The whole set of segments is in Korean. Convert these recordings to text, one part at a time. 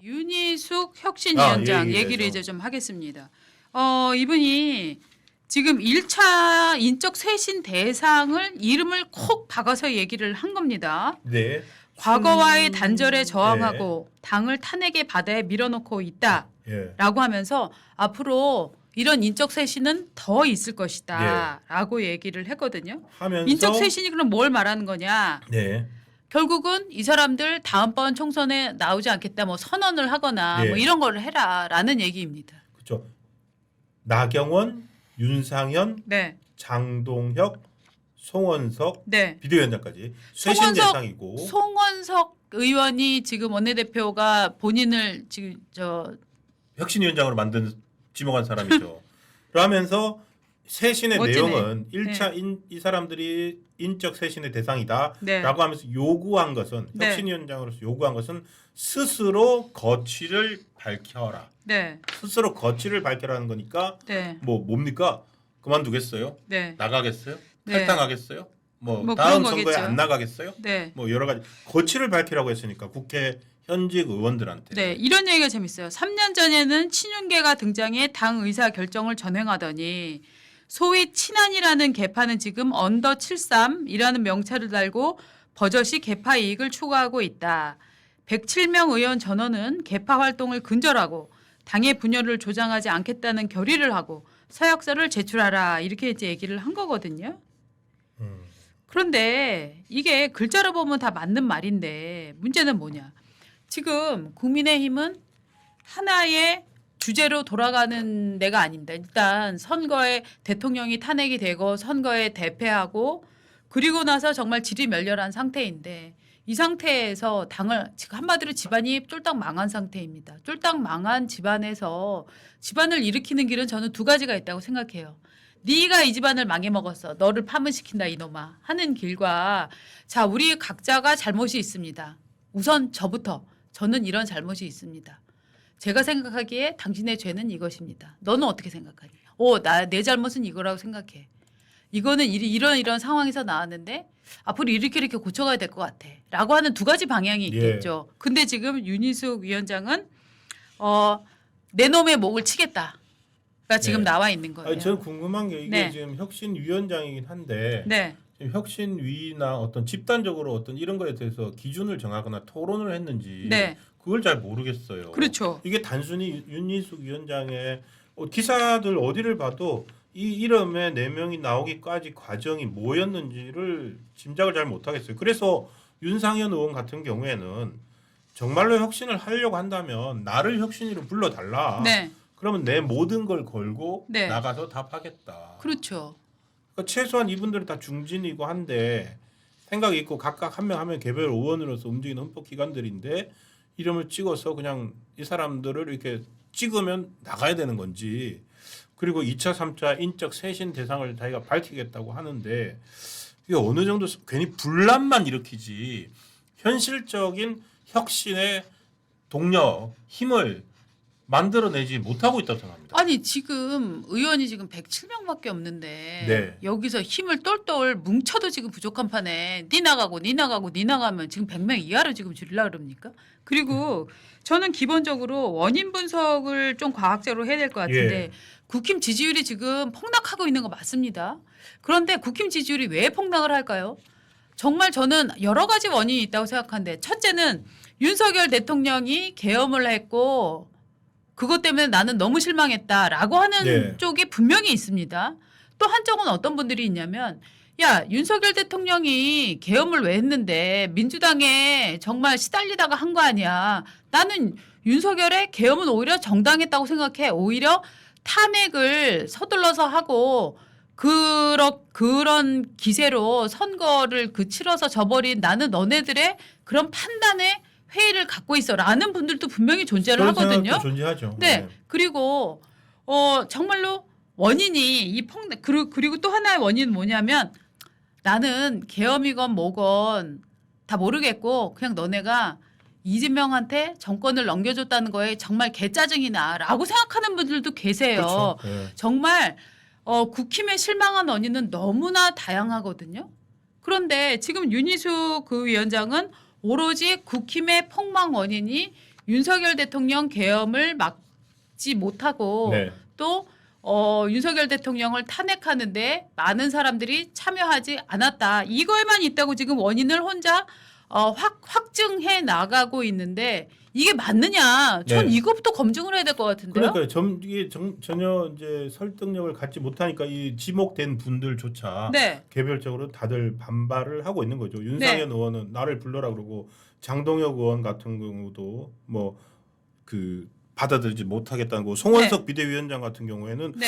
윤희숙 혁신위원장 예, 얘기를 이제 좀 하겠습니다. 이분이 지금 1차 인적 쇄신 대상을 이름을 콕 박아서 얘기를 한 겁니다. 네. 과거와의 단절에 저항하고 당을 탄핵의 바다에 밀어넣고 있다라고 예. 하면서 앞으로 이런 인적 쇄신은 더 있을 것이다라고 얘기를 했거든요. 하면서 인적 쇄신이 그럼 뭘 말하는 거냐? 네. 결국은 이 사람들 다음번 총선에 나오지 않겠다, 뭐 선언을 하거나 예. 뭐 이런 거를 해라라는 얘기입니다. 그렇죠. 나경원, 윤상현, 네, 장동혁, 송원석 네. 비대위원장까지 쇄신 대상이고 송원석 의원이 지금 원내대표가 본인을 지금 혁신위원장으로 지목한 사람이죠. 그러면서 쇄신의 멋지네. 내용은 1차 이 사람들이 인적 쇄신의 대상이다라고 네. 하면서 요구한 것은 네. 혁신위원장으로서 요구한 것은 스스로 거취를 밝혀라. 네, 스스로 거취를 밝혀라는 거니까 네, 뭡니까? 그만두겠어요? 네, 나가겠어요? 네. 탈당하겠어요? 뭐 다음 그런 선거에 거겠죠. 안 나가겠어요? 네. 뭐 여러 가지 거취를 밝히라고 했으니까 국회 현직 의원들한테. 네, 이런 얘기가 재밌어요. 3년 전에는 친윤계가 등장해 당 의사 결정을 전행하더니 소위 친한이라는 계파는 지금 언더 73이라는 명찰을 달고 버젓이 계파 이익을 추구하고 있다. 107명 의원 전원은 계파 활동을 근절하고 당의 분열을 조장하지 않겠다는 결의를 하고 서약서를 제출하라 이렇게 이제 얘기를 한 거거든요. 그런데 이게 글자로 보면 다 맞는 말인데 문제는 뭐냐? 지금 국민의힘은 하나의 주제로 돌아가는 데가 아닙니다. 일단 선거에 대통령이 탄핵이 되고 선거에 대패하고 그리고 나서 정말 질이멸렬한 상태인데 이 상태에서 당을 지금 한마디로 집안이 쫄딱 망한 상태입니다. 쫄딱 망한 집안에서 집안을 일으키는 길은 저는 두 가지가 있다고 생각해요. 네가 이 집안을 망해먹었어. 너를 파문시킨다 이놈아 하는 길과 자 우리 각자가 잘못이 있습니다. 우선 저는 이런 잘못이 있습니다. 제가 생각하기에 당신의 죄는 이것입니다. 너는 어떻게 생각하니? 내 잘못은 이거라고 생각해. 이거는 이런 상황에서 나왔는데 앞으로 이렇게 고쳐가야 될 것 같아. 라고 하는 두 가지 방향이 있겠죠. 근데 지금 윤희숙 위원장은 내 놈의 목을 치겠다. 가 지금 나와 있는 거예요. 저는 궁금한 게 이게 네. 지금 혁신위원장이긴 한데 네. 지금 혁신위나 어떤 집단적으로 어떤 이런 거에 대해서 기준을 정하거나 토론을 했는지 네. 그걸 잘 모르겠어요. 그렇죠. 이게 단순히 윤희숙 위원장의 기사들 어디를 봐도 이 이름에 4명이 나오기까지 과정이 뭐였는지를 짐작을 잘 못하겠어요. 그래서 윤상현 의원 같은 경우에는 정말로 혁신을 하려고 한다면 나를 혁신위로 불러달라. 네. 그러면 내 모든 걸 걸고 네. 나가서 답하겠다. 그렇죠. 그러니까 최소한 이분들은 다 중진이고 한데 생각이 있고 각각 한 명 한 명 개별 의원으로서 움직이는 헌법기관들인데 이름을 찍어서 그냥 이 사람들을 이렇게 찍으면 나가야 되는 건지 그리고 2차, 3차 인적 쇄신 대상을 자기가 밝히겠다고 하는데 이게 어느 정도 괜히 분란만 일으키지 현실적인 혁신의 동력, 힘을 만들어내지 못하고 있다고 생각합니다. 아니 지금 의원이 지금 107명밖에 없는데 네. 여기서 힘을 똘똘 뭉쳐도 지금 부족한 판에 니 나가고 나가면 지금 100명 이하로 지금 줄이려고 그럽니까? 그리고 저는 기본적으로 원인 분석을 좀 과학적으로 해야 될 것 같은데 예. 국힘 지지율이 지금 폭락하고 있는 거 맞습니다. 그런데 국힘 지지율이 왜 폭락을 할까요? 정말 저는 여러 가지 원인이 있다고 생각하는데 첫째는 윤석열 대통령이 계엄을 했고 그것 때문에 나는 너무 실망했다라고 하는 네. 쪽이 분명히 있습니다. 또 한쪽은 어떤 분들이 있냐면 야 윤석열 대통령이 계엄을 왜 했는데 민주당에 정말 시달리다가 한 거 아니야. 나는 윤석열의 계엄은 오히려 정당했다고 생각해. 오히려 탄핵을 서둘러서 하고 그런 기세로 선거를 치러서 져버린 나는 너네들의 그런 판단에 회의를 갖고 있어라는 분들도 분명히 존재를 하거든요. 존재하죠. 네. 그리고 정말로 원인이 이 폭락 그리고 또 하나의 원인은 뭐냐면 나는 계엄이건 뭐건 다 모르겠고 그냥 너네가 이재명한테 정권을 넘겨줬다는 거에 정말 개짜증이 나라고 생각하는 분들도 계세요. 그렇죠. 네. 정말 국힘에 실망한 원인은 너무나 다양하거든요. 그런데 지금 윤희숙 그 위원장은 오로지 국힘의 폭망 원인이 윤석열 대통령 계엄을 막지 못하고 네. 또 윤석열 대통령을 탄핵하는데 많은 사람들이 참여하지 않았다. 이거에만 있다고 지금 원인을 혼자 확증해 나가고 있는데 이게 맞느냐? 전 네. 이거부터 검증을 해야 될 것 같은데요. 그러니까 이게 전혀 이제 설득력을 갖지 못하니까 이 지목된 분들조차 네. 개별적으로 다들 반발을 하고 있는 거죠. 윤상현 의원은 나를 불러라 그러고 장동혁 의원 같은 경우도 뭐 그 받아들이지 못하겠다는 거. 송원석 비대위원장 같은 경우에는 네.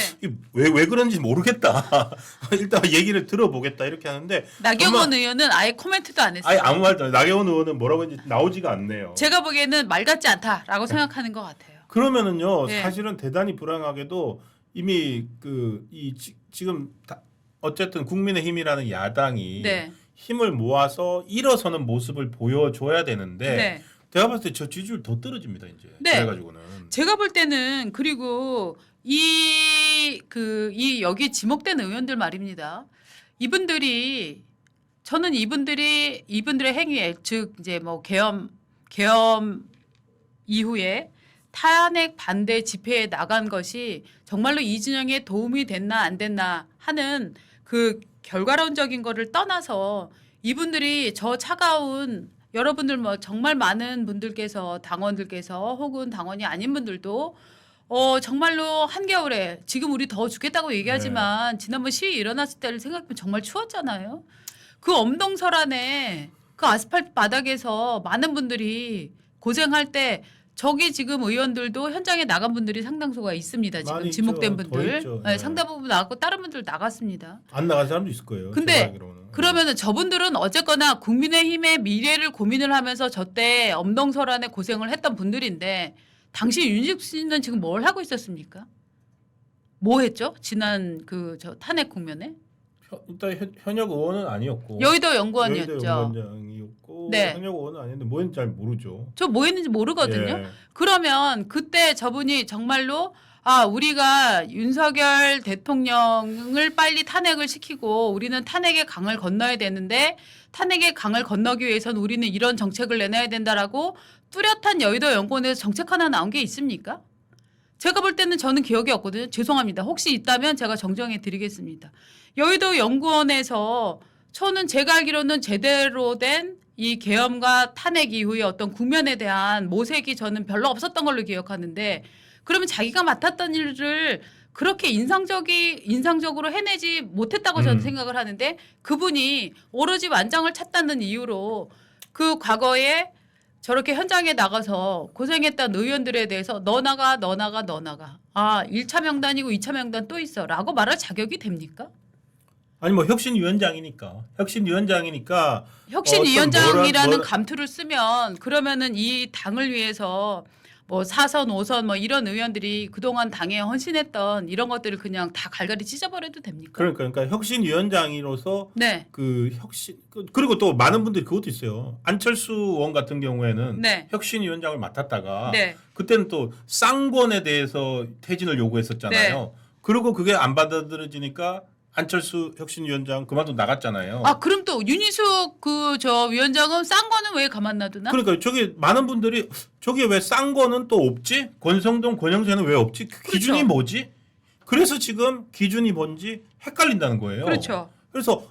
왜 그런지 모르겠다. 일단 얘기를 들어보겠다 이렇게 하는데 나경원 의원은 아예 코멘트도 안 했어요. 아예 아무 말도 안 해요. 나경원 의원은 뭐라고 했는지 나오지가 않네요. 제가 보기에는 말 같지 않다라고 생각하는 것 같아요. 그러면은요 네. 사실은 대단히 불행하게도 이미 지금 어쨌든 국민의힘이라는 야당이 네. 힘을 모아서 일어서는 모습을 보여줘야 되는데 네. 제가 봤을 때 저 지지율 더 떨어집니다 이제. 네. 그래가지고는 제가 볼 때는 그리고 이 여기 지목된 의원들 말입니다. 저는 이분들의 행위에 즉 이제 뭐 계엄 이후에 탄핵 반대 집회에 나간 것이 정말로 이진영에 도움이 됐나 안 됐나 하는 그 결과론적인 거를 떠나서 이분들이 저 차가운 여러분들 뭐 정말 많은 분들께서 당원들께서 혹은 당원이 아닌 분들도 정말로 한겨울에 지금 우리 더워 죽겠다고 얘기하지만 지난번 시위 일어났을 때를 생각하면 정말 추웠잖아요. 그 엄동설안에 그 아스팔트 바닥에서 많은 분들이 고생할 때 저기 지금 의원들도 현장에 나간 분들이 상당수가 있습니다. 지금 많이 지목된 있죠. 더 분들 있죠. 네, 네. 상당 부분 나갔고 다른 분들 나갔습니다. 안 나간 사람도 있을 거예요. 근데 제가 알기로는. 그러면은 저분들은 어쨌거나 국민의힘의 미래를 고민을 하면서 저때 엄동설안에 고생을 했던 분들인데 당시 윤식 씨는 지금 뭘 하고 있었습니까? 뭐 했죠? 지난 저 탄핵 국면에? 일단 현역 의원은 아니었고 여의도 연구원이었죠. 여의도 연구원장이었고 네. 현역 의원은 아니었는데 뭐 했는지 잘 모르죠. 저 뭐 했는지 모르거든요. 예. 그러면 그때 저분이 정말로 우리가 윤석열 대통령을 빨리 탄핵을 시키고 우리는 탄핵의 강을 건너야 되는데 탄핵의 강을 건너기 위해서는 우리는 이런 정책을 내놔야 된다라고 뚜렷한 여의도 연구원에서 정책 하나 나온 게 있습니까? 제가 볼 때는 저는 기억이 없거든요. 죄송합니다. 혹시 있다면 제가 정정해 드리겠습니다. 여의도 연구원에서 저는 제가 알기로는 제대로 된 이 계엄과 탄핵 이후에 어떤 국면에 대한 모색이 저는 별로 없었던 걸로 기억하는데 그러면 자기가 맡았던 일을 그렇게 인상적으로 해내지 못했다고 저는 생각을 하는데 그분이 오로지 완장을 찾다는 이유로 그 과거에 저렇게 현장에 나가서 고생했던 의원들에 대해서 너 나가. 1차 명단이고 2차 명단 또 있어 라고 말할 자격이 됩니까? 아니 뭐 혁신위원장이니까 혁신위원장이라는 감투를 쓰면 그러면은 이 당을 위해서 뭐 4선, 5선 뭐 이런 의원들이 그동안 당에 헌신했던 이런 것들을 그냥 다 갈갈이 찢어버려도 됩니까? 그러니까 혁신위원장으로서 네. 그리고 또 많은 분들이 그것도 있어요. 안철수 의원 같은 경우에는 네. 혁신위원장을 맡았다가 네. 그때는 또 쌍권에 대해서 퇴진을 요구했었잖아요. 네. 그리고 그게 안 받아들여지니까 안철수 혁신위원장 그만두고 나갔잖아요. 그럼 또 윤희숙 위원장은 싼 거는 왜 가만 놔두나? 그러니까 저기 많은 분들이 저게 왜 싼 거는 또 없지? 권성동, 권영세는 왜 없지? 그 기준이 그렇죠. 뭐지? 그래서 지금 기준이 뭔지 헷갈린다는 거예요. 그렇죠. 그래서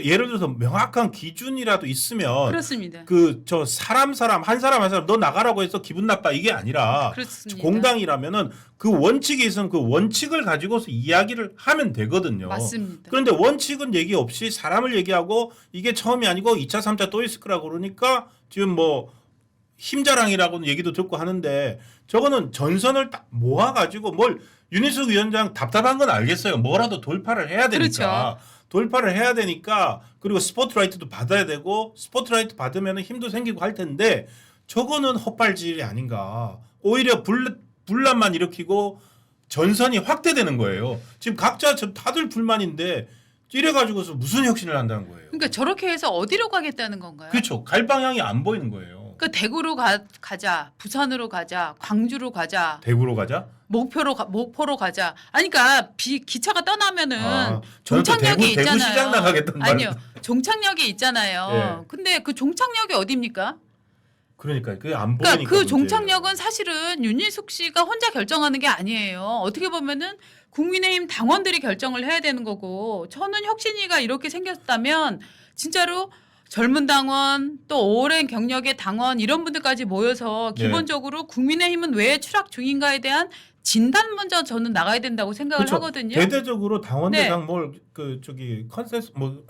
예를 들어서 명확한 기준이라도 있으면 그렇습니다. 저 한 사람 너 나가라고 해서 기분 나빠 이게 아니라 그렇습니다. 공당이라면은 그 원칙이 있으면 그 원칙을 가지고서 이야기를 하면 되거든요. 맞습니다. 그런데 원칙은 얘기 없이 사람을 얘기하고 이게 처음이 아니고 2차, 3차 또 있을 거라고 그러니까 지금 뭐 힘자랑이라고는 얘기도 듣고 하는데 저거는 전선을 딱 모아가지고 윤희숙 위원장 답답한 건 알겠어요. 뭐라도 돌파를 해야 되니까. 그렇죠. 돌파를 해야 되니까 그리고 스포트라이트도 받아야 되고 스포트라이트 받으면 힘도 생기고 할 텐데 저거는 헛발질이 아닌가. 오히려 분란만 일으키고 전선이 확대되는 거예요. 지금 각자 다들 불만인데 이래가지고서 무슨 혁신을 한다는 거예요. 그러니까 저렇게 해서 어디로 가겠다는 건가요? 그렇죠. 갈 방향이 안 보이는 거예요. 그러니까 대구로 가자, 부산으로 가자, 광주로 가자, 대구로 가자? 목포로 가자. 아니 그러니까 기차가 떠나면은 저는 또 종착역이 대구 있잖아요. 시장 나가겠다는 아니요, 종착역이 있잖아요. 예. 근데 그 종착역이 어디입니까? 그러니까 그게 안 보이니까 그러니까 그 문제예요. 종착역은 사실은 윤희숙 씨가 혼자 결정하는 게 아니에요. 어떻게 보면은 국민의힘 당원들이 결정을 해야 되는 거고, 저는 혁신위가 이렇게 생겼다면 진짜로 젊은 당원 또 오랜 경력의 당원 이런 분들까지 모여서 네. 기본적으로 국민의힘은 왜 추락 중인가에 대한 진단 먼저 저는 나가야 된다고 생각을 그렇죠. 하거든요. 대대적으로 당원들당 네. 뭘 그 저기 컨센서스 뭐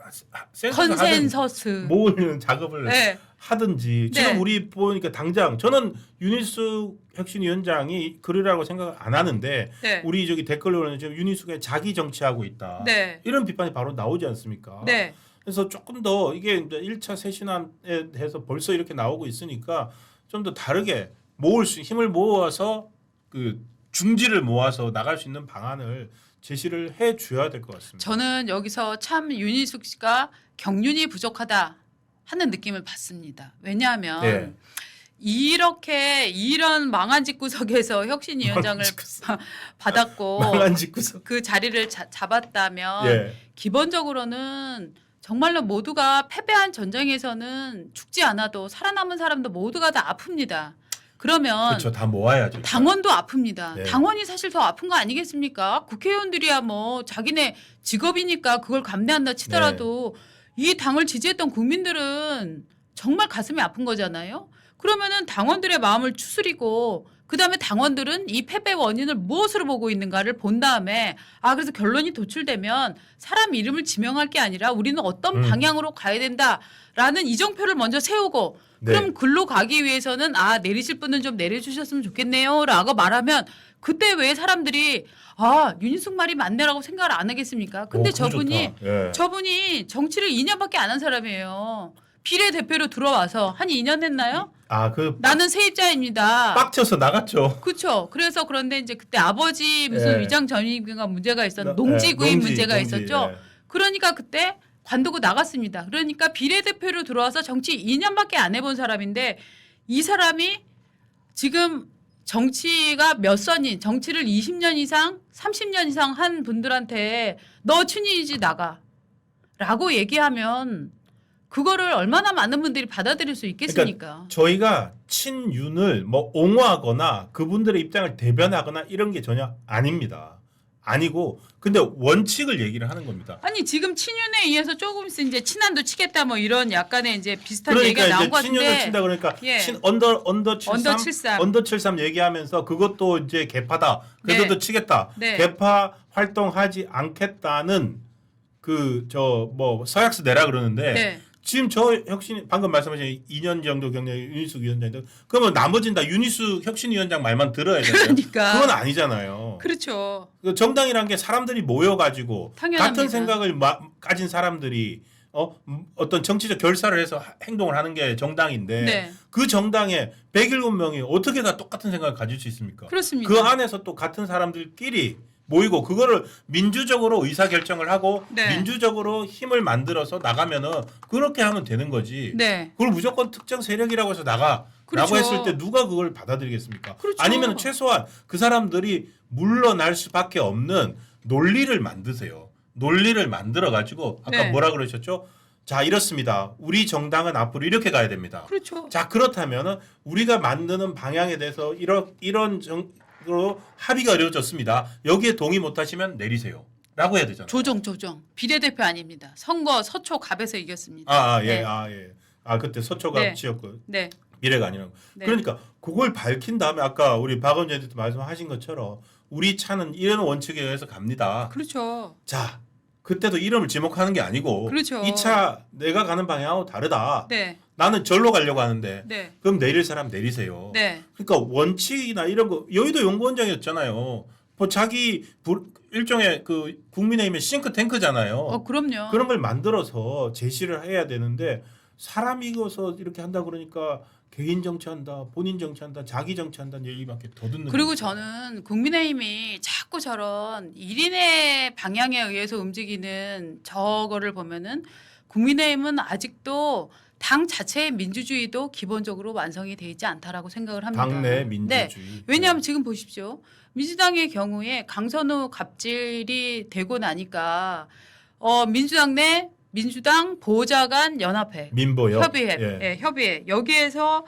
컨센서스. 모으는 작업을 네. 하든지 네. 지금 우리 보니까 당장 저는 윤희숙 혁신위원장이 그러라고 생각 안 하는데 네. 우리 저기 댓글로는 지금 윤희숙이 자기 정치하고 있다. 네. 이런 비판이 바로 나오지 않습니까? 네. 그래서 조금 더 이게 이제 1차 쇄신안에 대해서 벌써 이렇게 나오고 있으니까 좀 더 다르게 힘을 모아서 그 중지를 모아서 나갈 수 있는 방안을 제시를 해 줘야 될 것 같습니다. 저는 여기서 참 윤희숙 씨가 경륜이 부족하다 하는 느낌을 받습니다. 왜냐하면 네. 이렇게 이런 망한 집구석에서 혁신위원장을 받았고 망한 짓구석. 그 자리를 잡았다면 예. 기본적으로는 정말로 모두가 패배한 전쟁에서는 죽지 않아도 살아남은 사람도 모두가 다 아픕니다. 그러면 그렇죠. 다 모아야죠. 당원도 아픕니다. 네. 당원이 사실 더 아픈 거 아니겠습니까? 국회의원들이야 뭐 자기네 직업이니까 그걸 감내한다 치더라도 이 당을 지지했던 국민들은 정말 가슴이 아픈 거잖아요. 그러면은 당원들의 마음을 추스리고 그다음에 당원들은 이 패배 원인을 무엇으로 보고 있는가를 본 다음에 그래서 결론이 도출되면 사람 이름을 지명할 게 아니라 우리는 어떤 방향으로 가야 된다라는 이정표를 먼저 세우고 네. 그럼 글로 가기 위해서는 내리실 분은 좀 내려주셨으면 좋겠네요라고 말하면 그때 왜 사람들이 윤희숙 말이 맞네라고 생각을 안 하겠습니까? 근데 그거 저분이 좋다. 예. 저분이 정치를 2년밖에 안 한 사람이에요. 비례대표로 들어와서 한 2년 했나요? 나는 세입자입니다. 빡쳐서 나갔죠. 그렇죠. 그래서 그런데 이제 그때 아버지 무슨 예. 위장 전입인가 문제가 농지구입 문제가 있었죠. 예. 그러니까 그때 관두고 나갔습니다. 그러니까 비례대표로 들어와서 정치 2년밖에 안 해본 사람인데 이 사람이 지금 정치가 몇 선인 정치를 20년 이상 30년 이상 한 분들한테 너 친이지 나가 라고 얘기하면 그거를 얼마나 많은 분들이 받아들일 수 있겠습니까? 그러니까 저희가 친윤을 뭐 옹호하거나 그분들의 입장을 대변하거나 이런 게 전혀 아닙니다. 아니고 근데 원칙을 얘기를 하는 겁니다. 아니 지금 친윤에 의해서 조금 있으면 이제 친한도 치겠다 뭐 이런 약간의 이제 비슷한 그러니까 얘기가 나온 이제 것 친윤을 같은데 친다 그러니까 예. 언더 73 언더 73 얘기하면서 그것도 이제 개파다. 그래도 네. 치겠다. 네. 개파 활동하지 않겠다는 그 저 뭐 서약서 내라 그러는데 네. 지금 저 혁신 방금 말씀하신 2년 정도 경력의 윤희숙 위원장인데 그러면 나머지는 다 윤희숙 혁신위원장 말만 들어야 되나요? 그러니까. 그건 아니잖아요. 그렇죠. 그 정당이란 게 사람들이 모여가지고 당연합니다. 같은 생각을 가진 사람들이 어떤 정치적 결사를 해서 행동을 하는 게 정당인데 네. 그 정당에 107명이 어떻게 다 똑같은 생각을 가질 수 있습니까? 그렇습니다. 그 안에서 또 같은 사람들끼리 모이고 그거를 민주적으로 의사결정을 하고 네. 민주적으로 힘을 만들어서 나가면은 그렇게 하면 되는 거지. 네. 그걸 무조건 특정 세력이라고 해서 나가라고 그렇죠. 했을 때 누가 그걸 받아들이겠습니까? 그렇죠. 아니면 최소한 그 사람들이 물러날 수밖에 없는 논리를 만드세요. 논리를 만들어 가지고 아까 네. 뭐라 그러셨죠? 자 이렇습니다. 우리 정당은 앞으로 이렇게 가야 됩니다. 그렇죠. 자 그렇다면은 우리가 만드는 방향에 대해서 이런 정도로 합의가 이루어졌습니다. 여기에 동의 못하시면 내리세요. 라고 해야 되잖아요. 조정 비례대표 아닙니다. 선거 서초 갑에서 이겼습니다. 예. 네. 그때 서초가 네. 지었고 네. 미래가 아니라고. 네. 그러니까 그걸 밝힌 다음에 아까 우리 박원재 대표 말씀하신 것처럼 우리 차는 이런 원칙에 의해서 갑니다. 그렇죠. 자 그때도 이름을 지목하는 게 아니고 그렇죠. 이 차 내가 가는 방향하고 다르다. 네. 나는 절로 가려고 하는데 네. 그럼 내릴 사람 내리세요. 네. 그러니까 원칙이나 이런 거 여의도 연구원장이었잖아요. 뭐 자기 일종의 그 국민의힘의 싱크탱크잖아요. 그럼요. 그런 걸 만들어서 제시를 해야 되는데 사람이 이겨서 이렇게 한다 그러니까 개인 정치한다, 본인 정치한다, 자기 정치한다는 얘기밖에 더 듣는. 그리고 거죠. 저는 국민의힘이 자꾸 저런 1인의 방향에 의해서 움직이는 저거를 보면은 국민의힘은 아직도 당 자체의 민주주의도 기본적으로 완성이 돼 있지 않다라고 생각을 합니다. 당내 네. 민주주의. 왜냐하면 지금 보십시오. 민주당의 경우에 강선우 갑질이 되고 나니까 민주당 내 민주당 보좌관 연합회 민보협. 협의회, 협의회 여기에서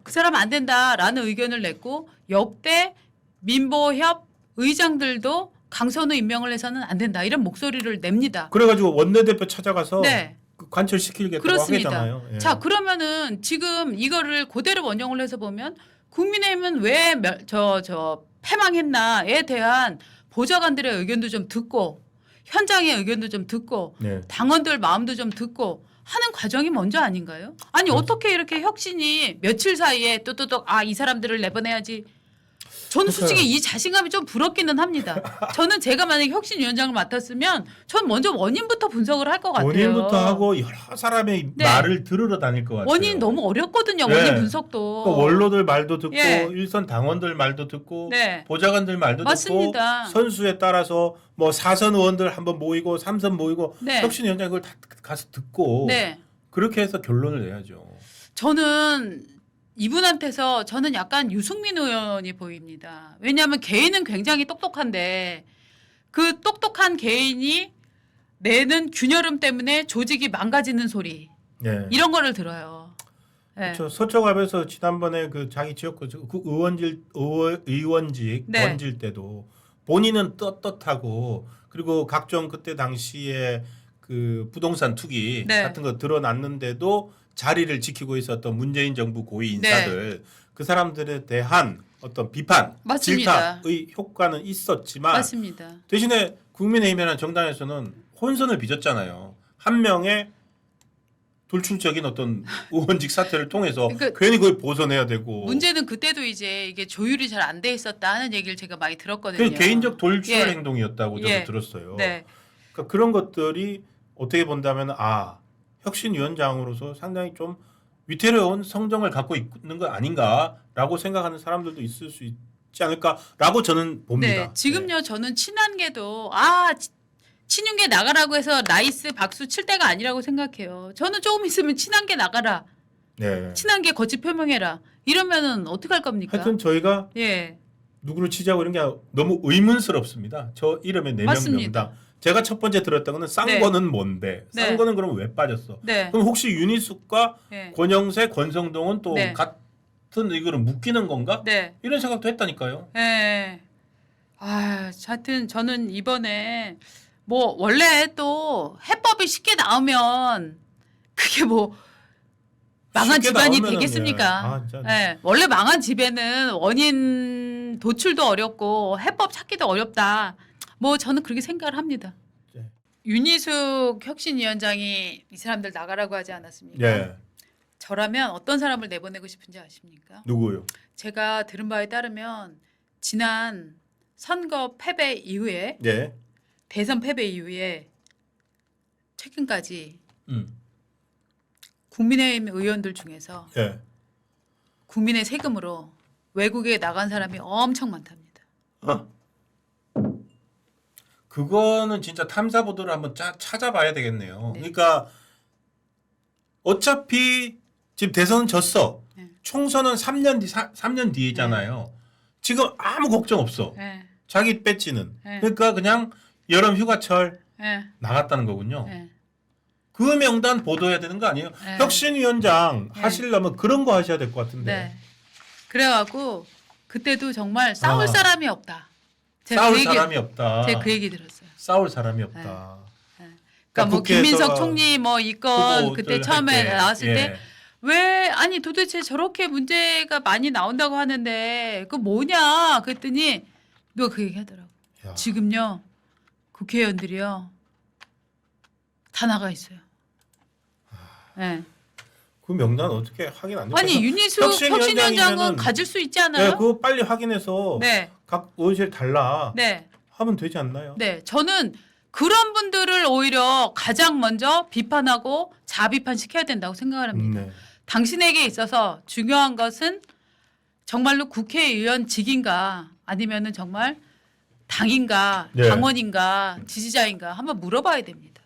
그 사람 안 된다라는 의견을 냈고 역대 민보협 의장들도 강선우 임명을 해서는 안 된다 이런 목소리를 냅니다. 그래가지고 원내대표 찾아가서 네. 관철시키겠다고 그렇습니다. 하잖아요. 예. 자 그러면은 지금 이거를 그대로 원용을 해서 보면 국민의힘은 왜 패망했나에 대한 보좌관들의 의견도 좀 듣고 현장의 의견도 좀 듣고 네. 당원들 마음도 좀 듣고 하는 과정이 먼저 아닌가요? 아니 어떻게 이렇게 혁신이 며칠 사이에 또또또 이 사람들을 내보내야지. 저는 솔직히 이 자신감이 좀 부럽기는 합니다. 저는 제가 만약에 혁신위원장을 맡았으면 전 먼저 원인부터 분석을 할 것 같아요. 원인부터 하고 여러 사람의 네. 말을 들으러 다닐 것 같아요. 원인 너무 어렵거든요. 네. 원인 분석도. 그러니까 원로들 말도 듣고 예. 일선 당원들 말도 듣고 네. 보좌관들 말도 맞습니다. 듣고 선수에 따라서 뭐 4선 의원들 한번 모이고 3선 모이고 네. 혁신위원장 그걸 다 가서 듣고 네. 그렇게 해서 결론을 내야죠. 저는 이분한테서 저는 약간 유승민 의원이 보입니다. 왜냐하면 개인은 굉장히 똑똑한데 그 똑똑한 개인이 내는 균열음 때문에 조직이 망가지는 소리 네. 이런 거를 들어요. 네. 그렇죠. 서초갑에서 지난번에 그 자기 지역구 그 의원직 네. 던질 때도 본인은 떳떳하고 그리고 각종 그때 당시에 그 부동산 투기 네. 같은 거 드러났는데도 자리를 지키고 있었던 문재인 정부 고위 인사들 그 사람들에 대한 어떤 비판, 맞습니다. 질타의 효과는 있었지만 맞습니다. 대신에 국민의힘이라는 정당에서는 혼선을 빚었잖아요. 한 명의 돌출적인 어떤 의원직 사태를 통해서 그러니까 괜히 그걸 벗어내야 되고 문제는 그때도 이제 이게 조율이 잘 안 돼 있었다 하는 얘기를 제가 많이 들었거든요. 그 개인적 돌출 예. 행동이었다고 저도 예. 들었어요. 네. 그러니까 그런 것들이 어떻게 본다면 혁신위원장으로서 상당히 좀 위태로운 성정을 갖고 있는 거 아닌가라고 생각하는 사람들도 있을 수 있지 않을까라고 저는 봅니다. 네, 지금요 저는 친한계도 친윤계 나가라고 해서 나이스 박수 칠 때가 아니라고 생각해요. 저는 조금 있으면 친한계 나가라, 네. 친한계 거치 표명해라 이러면은 어떻게 할 겁니까? 하여튼 저희가 예, 누구를 치자고 이런 게 너무 의문스럽습니다. 저 이름의 4명 맞습니다. 명당. 제가 첫 번째 들었던 거는 쌍거는 뭔데? 네. 쌍거는 그럼 왜 빠졌어? 네, 그럼 혹시 윤희숙과 네, 권영세, 권성동은 또 네. 같은 이거를 묶이는 건가? 네, 이런 생각도 했다니까요. 예. 하여튼 저는 이번에 뭐 원래 또 해법이 쉽게 나오면 그게 뭐 망한 쉽게 집안이 나오면은, 되겠습니까? 진짜. 예, 원래 망한 집에는 원인 도출도 어렵고 해법 찾기도 어렵다. 뭐 저는 그렇게 생각을 합니다. 네. 윤희숙 혁신위원장이 이 사람들 나가라고 하지 않았습니까? 예. 저라면 어떤 사람을 내보내고 싶은지 아십니까? 누구요? 제가 들은 바에 따르면 지난 선거 패배 이후에 예. 대선 패배 이후에 최근까지 국민의힘 의원들 중에서 예. 국민의 세금으로 외국에 나간 사람이 엄청 많답니다. 그거는 진짜 탐사 보도를 한번 찾아봐야 되겠네요. 네. 그러니까 어차피 지금 대선은 졌어. 네. 총선은 3년 뒤잖아요. 지금 아무 걱정 없어. 예, 자기 배지는. 네. 그러니까 그냥 여름 휴가철 예, 나갔다는 거군요. 예. 그 명단 보도해야 되는 거 아니에요? 네. 혁신위원장 네. 하시려면 그런 거 하셔야 될 것 같은데. 네. 그래갖고 그때도 정말 싸울 사람이 없다. 제가 싸울 그 얘기, 사람이 없다. 제가 그 얘기 들었어요. 싸울 사람이 없다. 그러니까 뭐 김민석 국회에서 총리 뭐 이건 그때 후보들 처음에 할 때, 나왔을 예. 때 왜 아니 도대체 저렇게 문제가 많이 나온다고 하는데 그 뭐냐 그랬더니 누가 그 얘기 하더라고. 야. 지금요 국회의원들이요 다 나가 있어요. 네. 그 명단 어떻게 확인 안 돼요? 아니 윤희숙 혁신위원장은 가질 수 있지 네, 않아요? 그거 빨리 확인해서 네, 각 의원실 달라 네, 하면 되지 않나요? 네. 저는 그런 분들을 오히려 가장 먼저 비판하고 자비판 시켜야 된다고 생각을 합니다. 네. 당신에게 있어서 중요한 것은 정말로 국회의원직인가 아니면은 정말 당인가 네. 당원인가 지지자인가 한번 물어봐야 됩니다.